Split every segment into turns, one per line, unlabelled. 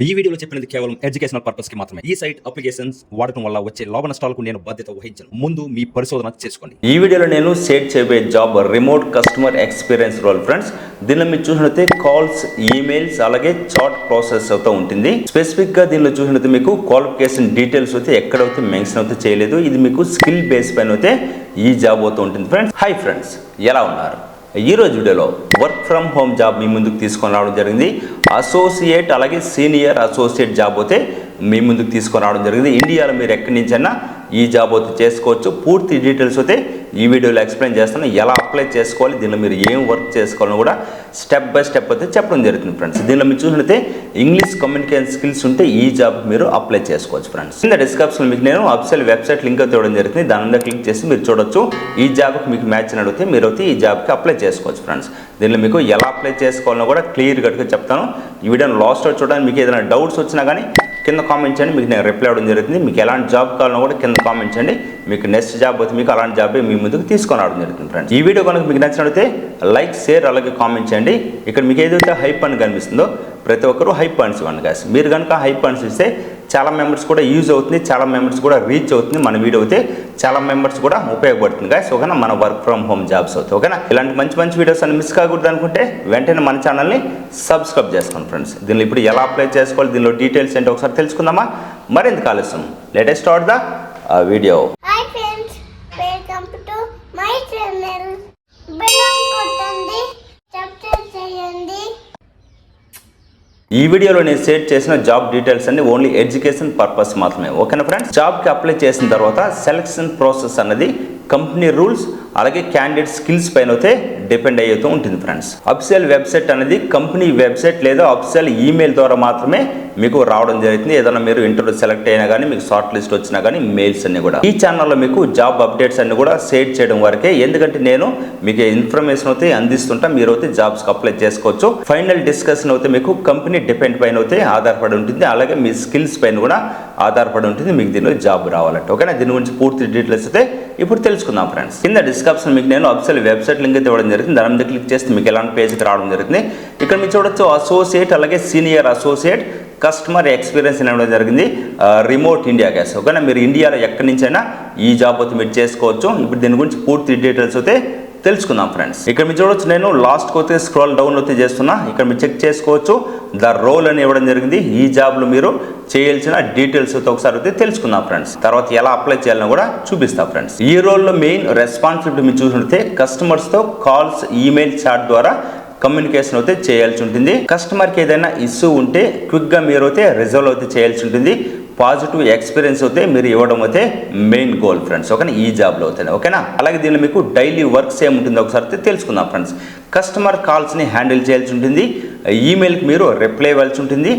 ఈ వీడియోలో చెప్పినది కేవలం ఎడ్యుకేషనల్ పర్పస్ కి మాత్రమే. ఈ సైట్ అప్లికేషన్స్ వాడటం వల్ల వచ్చే లాభ నష్టాలకు నేను బాధ్యత వహించను. ముందు మీ పరిశోధన చేసుకోండి.
ఈ వీడియోలో నేను షేర్ చేయబోయే job remote customer experience role friends. దీనిలో మీరు చూసినట్లయితే కాల్స్, ఈమెయిల్స్ అలాగే చాట్ ప్రాసెస్ అవుతూ ఉంటుంది. స్పెసిఫిక్ గా దీనిలో చూసినట్లయితే మీకు క్వాలిఫికేషన్ డీటెయిల్స్ అయితే ఎక్కడైతే మెన్షన్ అయితే చేయలేదు. ఇది మీకు స్కిల్ బేస్ పైన అయితే ఈ జాబ్ అవుతూ ఉంటుంది ఫ్రెండ్స్. హై ఫ్రెండ్స్, ఎలా ఉన్నారు? ఈ రోజు వీడియోలో వర్క్ ఫ్రమ్ హోమ్ జాబ్ మీ ముందుకు తీసుకొని రావడం జరిగింది. అసోసియేట్ అలాగే సీనియర్ అసోసియేట్ జాబ్ అయితే మీ ముందుకు తీసుకొని రావడం జరిగింది. ఇండియాలో మీరు ఎక్కడి నుంచైనా ఈ జాబ్ అయితే చేసుకోవచ్చు. పూర్తి డీటెయిల్స్ అయితే ఈ వీడియోలో ఎక్స్ప్లెయిన్ చేస్తాను. ఎలా అప్లై చేసుకోవాలి, దీనిలో మీరు ఏం వర్క్ చేసుకోవాలని కూడా స్టెప్ బై స్టెప్ అయితే చెప్పడం జరుగుతుంది ఫ్రెండ్స్. దీనిలో మీరు చూసినట్లయితే ఇంగ్లీష్ కమ్యూనికేషన్ స్కిల్స్ ఉంటే ఈ జాబ్ మీరు అప్లై చేసుకోవచ్చు ఫ్రెండ్స్. కింద డిస్క్రిప్షన్ మీకు నేను అఫీషియల్ వెబ్సైట్ లింక్ అయితే ఇవ్వడం జరుగుతుంది. దాని మీద క్లిక్ చేసి మీరు చూడొచ్చు. ఈ జాబ్కి మీకు మ్యాచ్ అడిగితే మీరు అయితే ఈ జాబ్కి అప్లై చేసుకోవచ్చు ఫ్రెండ్స్. దీనిలో మీకు ఎలా అప్లై చేసుకోవాలని కూడా క్లియర్ కట్గా చెప్తాను. ఈ వీడియోని లాస్ట్ చూడడానికి మీకు ఏదైనా డౌట్స్ వచ్చినా కానీ కింద కామెంట్ చేయండి, మీకు నేను రిప్లై అవ్వడం జరుగుతుంది. మీకు ఎలాంటి జాబ్ కావాలన్నా కూడా కింద కామెంట్ చేయండి. మీకు నెక్స్ట్ జాబ్ అయితే మీకు అలాంటి జాబ్ మీ ముందుకు తీసుకొని రావడం జరుగుతుంది ఫ్రెండ్స్. ఈ వీడియో కనుక మీకు నచ్చినట్లయితే లైక్, షేర్ అలాగే కామెంట్ చేయండి. ఇక్కడ మీకు ఏదైతే హైప్ అని కనిపిస్తుందో ప్రతి ఒక్కరూ హైప్ పాయింట్స్ ఇవ్వండి గాయ్స్. మీరు కనుక హైప్ పాయింట్స్ ఇస్తే చాలా మెంబర్స్ కూడా యూజ్ అవుతుంది, చాలా మెంబర్స్ కూడా రీచ్ అవుతుంది. మన వీడియో అయితే చాలా మెంబర్స్ కూడా ఉపయోగపడుతుంది గాయ్స్. ఓకేనా? మన వర్క్ ఫ్రమ్ హోమ్ జాబ్స్ అవుతాయి. ఓకేనా? ఇలాంటి మంచి మంచి వీడియోస్ అని మిస్ కాకూడదు అనుకుంటే వెంటనే మన ఛానల్ని సబ్స్క్రైబ్ చేసుకోండి ఫ్రెండ్స్. దీనిలో ఇప్పుడు ఎలా అప్లై చేసుకోవాలి, దీనిలో డీటెయిల్స్ ఏంటో ఒకసారి తెలుసుకుందామా? మరింత ఆలస్యం let start the video.
Hi friends, welcome to my channel. Bell కొట్టండి, సబ్స్క్రైబ్ చేయండి.
ఈ వీడియోలో నేను షేర్ చేసిన జాబ్ డీటెయిల్స్ అన్ని ఓన్లీ ఎడ్యుకేషన్ పర్పస్ మాత్రమే. ఓకేనా ఫ్రెండ్స్? జాబ్కి అప్లై చేసిన తర్వాత సెలక్షన్ ప్రాసెస్ అన్నది కంపెనీ రూల్స్ అలాగే క్యాండిడేట్ స్కిల్స్ పైన అయితే డిపెండ్ అయ్యేతూ ఉంటుంది ఫ్రెండ్స్. అఫీషియల్ వెబ్సైట్ అనేది కంపెనీ వెబ్సైట్ లేదా అఫీషియల్ ఈమెయిల్ ద్వారా మాత్రమే మీకు రావడం జరుగుతుంది. ఏదైనా మీరు ఇంటర్వ్యూ సెలెక్ట్ అయినా కానీ, మీకు షార్ట్ లిస్ట్ వచ్చినా కానీ మెయిల్స్ అన్ని కూడా ఈ ఛానల్లో మీకు జాబ్ అప్డేట్స్ అన్ని కూడా షేర్ చేయడం వరకే. ఎందుకంటే నేను మీకు ఇన్ఫర్మేషన్ అయితే అందిస్తుంటా, మీరు అయితే జాబ్స్కి అప్లై చేసుకోవచ్చు. ఫైనల్ డిస్కషన్ అయితే మీకు కంపెనీ డిపెండ్ పైన అయితే ఆధారపడి ఉంటుంది, అలాగే మీ స్కిల్స్ పైన కూడా ఆధారపడి ఉంటుంది మీకు దీనిలో జాబ్ రావాలంటే. ఓకేనా? దీని గురించి పూర్తి డీటెయిల్స్ అయితే ఇప్పుడు తెలుసుకుందాం ఫ్రెండ్స్. కింద డిస్క్రిప్షన్ మీకు నేను అఫీషియల్ వెబ్సైట్ లింక్ అయితే ఇవ్వడం జరుగుతుంది. దాని మీద క్లిక్ చేస్తే మీకు ఎలాంటి పేజ్కి రావడం జరుగుతుంది. ఇక్కడ మీరు చూడొచ్చు అసోసియేట్ అలాగే సీనియర్ అసోసియేట్ కస్టమర్ ఎక్స్పీరియన్స్ ఇవ్వడం జరిగింది. Remote India gas. ఓకేనా? మీరు ఇండియాలో ఎక్కడి నుంచైనా ఈ జాబ్ అయితే మీరు చేసుకోవచ్చు. ఇప్పుడు దీని గురించి పూర్తి డీటెయిల్స్ అయితే తెలుసుకుందాం ఫ్రెండ్స్. ఇక్కడ మీరు చూడొచ్చు, నేను లాస్ట్కి అయితే స్క్రోల్ డౌన్ అయితే చేస్తున్నా. ఇక్కడ మీరు చెక్ చేసుకోవచ్చు ద రోల్ అని ఇవ్వడం జరిగింది. ఈ జాబ్లో మీరు చేయాల్సిన డీటెయిల్స్ అయితే ఒకసారి అయితే తెలుసుకుందాం ఫ్రెండ్స్. తర్వాత ఎలా అప్లై చేయాలని కూడా చూపిస్తా ఫ్రెండ్స్. ఈ రోల్లో మెయిన్ రెస్పాన్సిబిలిటీ మీరు చూసినట్లయితే కస్టమర్స్తో కాల్స్, ఈమెయిల్, చాట్ ద్వారా కమ్యూనికేషన్ అయితే చేయాల్సి ఉంటుంది. కస్టమర్కి ఏదైనా ఇష్యూ ఉంటే క్విక్గా మీరు అయితే రిజాల్వ్ అయితే చేయాల్సి ఉంటుంది. పాజిటివ్ ఎక్స్పీరియన్స్ అయితే మీరు ఇవ్వడం అయితే మెయిన్ గోల్ ఫ్రెండ్స్. ఓకేనా? ఈ జాబ్లో అవుతాయి. ఓకేనా? అలాగే దీనిలో మీకు డైలీ వర్క్స్ ఏముంటుందో ఒకసారి తెలుసుకుందాం ఫ్రెండ్స్. కస్టమర్ కాల్స్ని హ్యాండిల్ చేయాల్సి ఉంటుంది, ఈమెయిల్కి మీరు రిప్లై ఇవ్వాల్సి ఉంటుంది,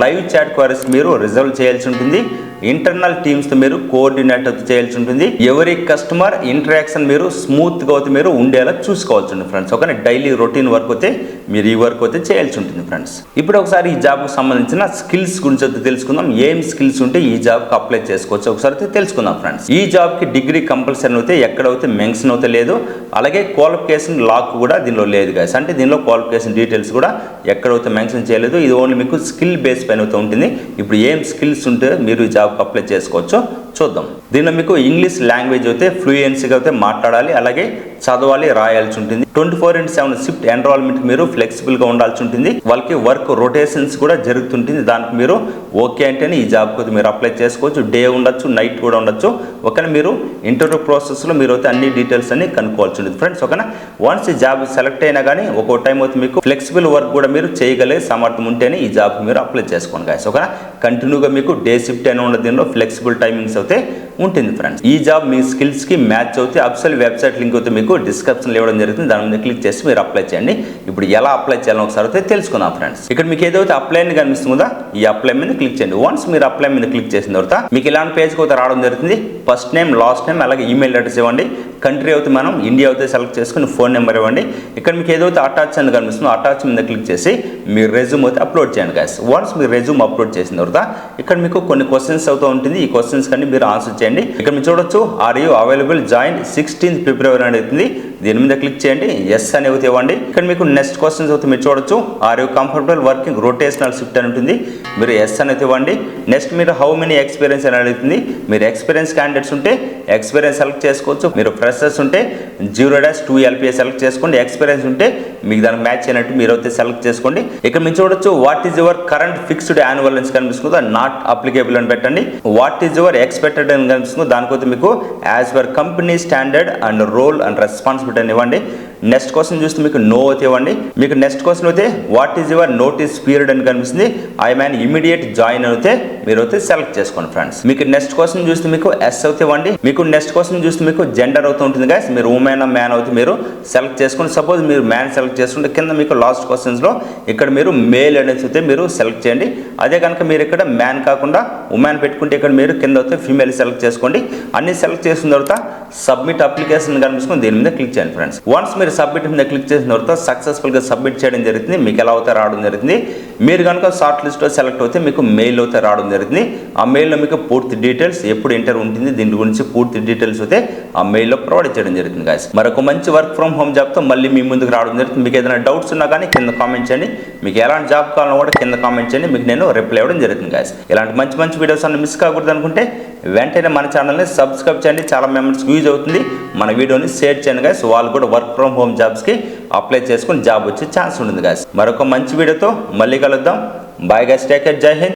లైవ్ చాట్ క్వైరీస్ మీరు రిజాల్వ్ చేయాల్సి ఉంటుంది, ఇంటర్నల్ టీమ్స్తో మీరు కోఆర్డినేట్ చేయాల్సి ఉంటుంది. ఎవరి కస్టమర్ ఇంటరాక్షన్ మీరు స్మూత్గా అయితే మీరు ఉండేలా చూసుకోవాల్సి ఉంటుంది friends. Okay? Daily routine work అయితే మీరు ఈ వర్క్ అయితే చేయాల్సి ఉంటుంది ఫ్రెండ్స్. ఇప్పుడు ఒకసారి ఈ జాబ్కి సంబంధించిన స్కిల్స్ గురించి అయితే తెలుసుకుందాం. ఏం స్కిల్స్ ఉంటే ఈ జాబ్కి అప్లై చేసుకోవచ్చు ఒకసారి అయితే తెలుసుకుందాం ఫ్రెండ్స్. ఈ జాబ్కి డిగ్రీ కంపల్సరీ అయితే ఎక్కడైతే మెన్షన్ అయితే లేదు, అలాగే క్వాలిఫికేషన్ లాక్ కూడా దీనిలో లేదు గాయస్. అంటే దీనిలో క్వాలిఫికేషన్ డీటెయిల్స్ కూడా ఎక్కడైతే మెన్షన్ చేయలేదు. ఇది ఓన్లీ మీకు స్కిల్ బేస్ పైన అయితే ఉంటుంది. ఇప్పుడు ఏం స్కిల్స్ ఉంటే మీరు ఈ జాబ్కి అప్లై చేసుకోవచ్చు చూద్దాం. దీనిలో మీకు ఇంగ్లీష్ లాంగ్వేజ్ అయితే ఫ్లూయెన్సీగా అయితే మాట్లాడాలి, అలాగే చదవాలి, రాయాల్సి ఉంటుంది. 24/7 షిఫ్ట్ ఎన్రోల్మెంట్ మీరు ఫ్లెక్సిబుల్గా ఉండాల్సి ఉంటుంది. వాళ్ళకి వర్క్ రొటేషన్స్ కూడా జరుగుతుంటుంది. దానికి మీరు ఓకే అంటేనే ఈ జాబ్కి మీరు అప్లై చేసుకోవచ్చు. డే ఉండొచ్చు, నైట్ కూడా ఉండొచ్చు. ఓకేనా? మీరు ఇంటర్వ్యూ ప్రాసెస్లో మీరు అయితే అన్ని డీటెయిల్స్ అన్ని కనుక్కోవాల్సి ఉంటుంది ఫ్రెండ్స్. ఓకేనా? వన్స్ ఈ జాబ్ సెలెక్ట్ అయినా కానీ ఒక్కో టైం అయితే మీకు ఫ్లెక్సిబుల్ వర్క్ కూడా మీరు చేయగలిగే సామర్థ్యం ఉంటేనే ఈ జాబ్కి మీరు అప్లై చేసుకోండి గాయస్. ఓకేనా? కంటిన్యూగా మీకు డే షిఫ్ట్ అయినా ఉండదు, దీనిలో ఫ్లెక్సిబుల్ టైమింగ్స్ అయితే ఉంటుంది ఫ్రెండ్స్. ఈ జాబ్ మీ స్కిల్స్కి మ్యాచ్ అవుతే అఫీషియల్ వెబ్సైట్ లింక్ అయితే మీకు డిస్క్రిప్షన్లో ఇవ్వడం జరుగుతుంది. దాని మీద క్లిక్ చేసి మీరు అప్లై చేయండి. ఇప్పుడు ఎలా అప్లై చేయాలని ఒకసారి అయితే తెలుసుకుందాం ఫ్రెండ్స్. ఇక్కడ మీకు ఏదైతే అప్లై అని కనిపిస్తుందో ఈ అప్లై మీద క్లిక్ చేయండి. వన్స్ మీరు అప్లై మీద క్లిక్ చేసిన తర్వాత మీకు ఇలాంటి పేజ్కి అయితే రావడం జరుగుతుంది. ఫస్ట్ నేమ్, లాస్ట్ నేమ్, అలాగే ఈమెయిల్ అడ్రస్ ఇవ్వండి. కంట్రీ అయితే మనం ఇండియా అయితే సెలెక్ట్ చేసుకుని ఫోన్ నెంబర్ ఇవ్వండి. ఇక్కడ మీకు ఏదైతే అటాచ్ అని కనిపిస్తుందో అటాచ్ మీద క్లిక్ చేసి మీ రెజ్యూమ్ అయితే అప్లోడ్ చేయండి గాయస్. వన్స్ మీరు రెజ్యూమ్ అప్లోడ్ చేసిన తర్వాత ఇక్కడ మీకు కొన్ని క్వశ్చన్స్ అవుతూ ఉంటుంది. ఈ క్వశ్చన్స్ కన్నీ మీరు ఆన్సర్ చేయండి. ఇక్కడ మీరు చూడొచ్చు, are you available join 16th February అని అవుతుంది. దీని మీద క్లిక్ చేయండి, ఎస్ అని అయితే ఇవ్వండి. ఇక్కడ మీకు నెక్స్ట్ క్వశ్చన్స్ అయితే మీరు చూడొచ్చు. Are you comfortable working rotational shift అని ఉంటుంది, మీరు ఎస్ అని అయితే ఇవ్వండి. నెక్స్ట్ మీరు హౌ మెనీ ఎక్స్పీరియన్స్ అని అడుగుతుంది. మీరు ఎక్స్పీరియన్స్ క్యాండిడేట్స్ ఉంటే ఎక్స్పీరియన్స్ సెలెక్ట్ చేసుకోవచ్చు. మీరు ఫ్రెషర్స్ ఉంటే 0-2 LPA సెలెక్ట్ చేసుకోండి. ఎక్స్పీరియన్స్ ఉంటే మీకు దానికి మ్యాచ్ అయినట్టు మీరు అయితే సెలెక్ట్ చేసుకోండి. ఇక్కడ మీరు చూడొచ్చు what is your current fixed annual అని కనిపిస్తుంది, నాట్ అప్లికేబుల్ అని పెట్టండి. వాట్ ఈజ్ యువర్ ఎక్స్పెక్టెడ్ అని కనిపిస్తుంది, దానికోసం మీకు as per company standard and role and responsibility అని ఇవ్వండి. నెక్స్ట్ క్వశ్చన్ చూస్తే మీకు నో అయితే ఇవ్వండి. మీకు నెక్స్ట్ క్వశ్చన్ అయితే what is your notice period అని కనిపిస్తుంది, ఐ మ్యాన్ ఇమీడియట్ జాయిన్ అయితే మీరు అయితే సెలెక్ట్ చేసుకోండి ఫ్రెండ్స్. మీకు నెక్స్ట్ క్వశ్చన్ చూస్తే మీకు ఎస్ అయితే ఇవ్వండి. మీకు నెక్స్ట్ క్వశ్చన్ చూస్తే మీకు జెండర్ అవుతూ ఉంటుంది గైస్, మీరు ఉమెన్ మ్యాన్ అయితే మీరు సెలెక్ట్ చేసుకోండి. సపోజ్ మీరు మ్యాన్ సెలెక్ట్ చేసుకుంటే కింద మీకు లాస్ట్ క్వశ్చన్స్లో ఇక్కడ మీరు మేల్ అనేది అయితే మీరు సెలెక్ట్ చేయండి. అదే కనుక మీరు ఇక్కడ మ్యాన్ కాకుండా ఉమెన్ పెట్టుకుంటే ఇక్కడ మీరు కింద అయితే ఫీమేల్ సెలెక్ట్ చేసుకోండి. అన్ని సెలెక్ట్ చేసిన తర్వాత సబ్మిట్ అప్లికేషన్ కనిపిస్తుంది, దీని మీద క్లిక్ చేయండి ఫ్రెండ్స్. వన్స్ మీరు సబ్మిట్ మీద క్లిక్ చేసిన తర్వాత సక్సెస్ఫుల్గా సబ్మిట్ చేయడం జరుగుతుంది. మీకు ఎలా అవుతే రావడం జరుగుతుంది. మీరు కనుక షార్ట్ లిస్ట్లో సెలెక్ట్ అవుతే మీకు మెయిల్ అయితే రావడం జరుగుతుంది. ఆ మెయిల్లో మీకు పూర్తి డీటెయిల్స్, ఎప్పుడు ఇంటర్వ్యూ ఉంటుంది దీని గురించి పూర్తి డీటెయిల్స్ అయితే ఆ మెయిల్లో ప్రొవైడ్ చేయడం జరుగుతుంది గాయస్. మరొక మంచి వర్క్ ఫ్రమ్ హోమ్ జాబ్తో మళ్ళీ మీ ముందుకు రావడం జరుగుతుంది. మీకు ఏదైనా డౌట్స్ ఉన్నా కానీ కింద కామెంట్ చేయండి. మీకు ఎలాంటి జాబ్ కావాలన్నా కూడా కింద కామెంట్ చేయండి, మీకు నేను రిప్లై ఇవ్వడం జరుగుతుంది గాయస్. ఇలాంటి మంచి మంచి వీడియోస్ అన్ని మిస్ కాకూడదు అనుకుంటే వెంటనే మన ఛానల్ని సబ్స్క్రైబ్ చేయండి. చాలా మెంబర్స్ యూజ్ అవుతుంది. మన వీడియోని షేర్ చేయండి గాయస్. వాళ్ళు కూడా వర్క్ ఫ్రమ్ హోమ్ జాబ్స్కి అప్లై చేసుకుని జాబ్ వచ్చే ఛాన్స్ ఉంటుంది గాయస్. మరొక మంచి వీడియోతో మళ్ళీ కలుద్దాం. బాయ్ గాయస్, టేక్ కేర్, జై హింద్.